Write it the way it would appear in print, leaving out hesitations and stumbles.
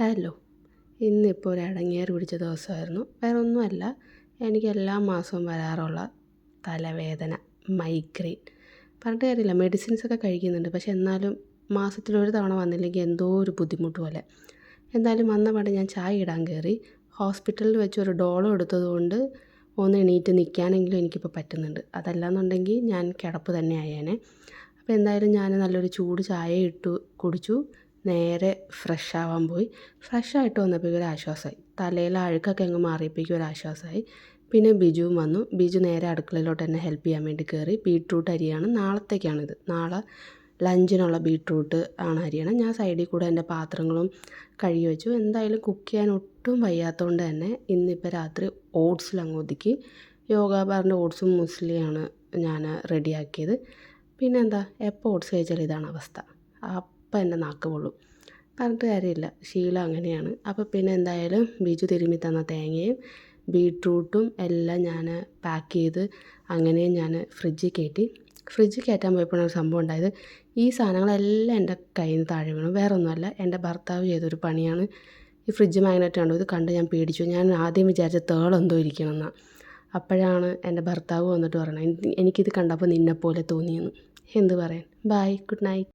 Hello. ഇന്നിപ്പോൾ ഒരു ഇടങ്ങേറ് പിടിച്ച ദിവസമായിരുന്നു. വേറെ ഒന്നുമല്ല, എനിക്ക് എല്ലാ മാസവും വരാറുള്ള തലവേദന, മൈഗ്രെയിൻ. പറഞ്ഞിട്ട് കാര്യമില്ല, മെഡിസിൻസൊക്കെ കഴിക്കുന്നുണ്ട്. പക്ഷെ എന്നാലും മാസത്തിലൊരു തവണ വന്നില്ലെങ്കിൽ എന്തോ ഒരു ബുദ്ധിമുട്ട് പോലെ. എന്തായാലും വന്ന പാടെ ഞാൻ ചായ ഇടാൻ കയറി. ഹോസ്പിറ്റലിൽ വെച്ച് ഒരു ഡോളോ എടുത്തതുകൊണ്ട് ഒന്ന് എണീറ്റ് നിൽക്കാനെങ്കിലും എനിക്കിപ്പോൾ പറ്റുന്നുണ്ട്. അതല്ലാന്നുണ്ടെങ്കിൽ ഞാൻ കിടപ്പ് തന്നെ ആയേനെ. അപ്പോൾ എന്തായാലും ഞാൻ നല്ലൊരു ചൂട് ചായ ഇട്ടു കുടിച്ചു. നേരെ ഫ്രഷ് ആവാൻ പോയി. ഫ്രഷായിട്ട് വന്നപ്പോഴേക്കും ഒരു ആശ്വാസമായി. തലയിലെ അഴുക്കൊക്കെ അങ്ങ് മാറിയപ്പോഴേക്കും ഒരു ആശ്വാസമായി. പിന്നെ ബിജുവും വന്നു. ബിജു നേരെ അടുക്കളയിലോട്ട് എന്നെ ഹെൽപ്പ് ചെയ്യാൻ വേണ്ടി കയറി. ബീട്രൂട്ട് അരിയാണ്, നാളത്തേക്കാണിത്. നാളെ ലഞ്ചിനുള്ള ബീട്രൂട്ട് ആണ് അരിയണം. ഞാൻ സൈഡിൽ കൂടെ എൻ്റെ പാത്രങ്ങളും കഴുകി വെച്ചു. എന്തായാലും കുക്ക് ചെയ്യാൻ ഒട്ടും വയ്യാത്തതുകൊണ്ട് തന്നെ ഇന്നിപ്പോൾ രാത്രി ഓട്സിലങ്ങ് ഒതുക്കി. യോഗ ബാറിൻ്റെ ഓട്സും മുസ്ലിയാണ് ഞാൻ റെഡിയാക്കിയത്. പിന്നെന്താ, എപ്പോൾ ഓട്സ് കഴിച്ചാലും ഇതാണ് അവസ്ഥ. അപ്പം എൻ്റെ നാക്ക് പൊള്ളും. പറഞ്ഞിട്ട് കാര്യമില്ല, ശീലം അങ്ങനെയാണ്. അപ്പോൾ പിന്നെ എന്തായാലും ബിജു തിരുമ്മി തന്ന തേങ്ങയും ബീട്രൂട്ടും എല്ലാം ഞാൻ പാക്ക് ചെയ്ത് അങ്ങനെ ഞാൻ ഫ്രിഡ്ജിൽ കയറ്റി. ഫ്രിഡ്ജിൽ കയറ്റാൻ പോയപ്പോഴാണ് ഒരു സംഭവം ഉണ്ടായത്. ഈ സാധനങ്ങളെല്ലാം എൻ്റെ കയ്യിൽ നിന്ന് താഴെ വീണു. വേറെ ഒന്നുമല്ല, എൻ്റെ ഭർത്താവ് ചെയ്തൊരു പണിയാണ്. ഈ ഫ്രിഡ്ജ് മാഗ്നറ്റ് കണ്ടു. ഇത് കണ്ട് ഞാൻ പേടിച്ചു. ഞാൻ ആദ്യം വിചാരിച്ച തേളെന്തോ ഇരിക്കണമെന്നാണ്. അപ്പോഴാണ് എൻ്റെ ഭർത്താവ് വന്നിട്ട് പറയണത്, എനിക്കിത് കണ്ടപ്പോൾ നിന്നെപ്പോലെ തോന്നിയെന്ന്. എന്ത് പറയാൻ. Bye, good night.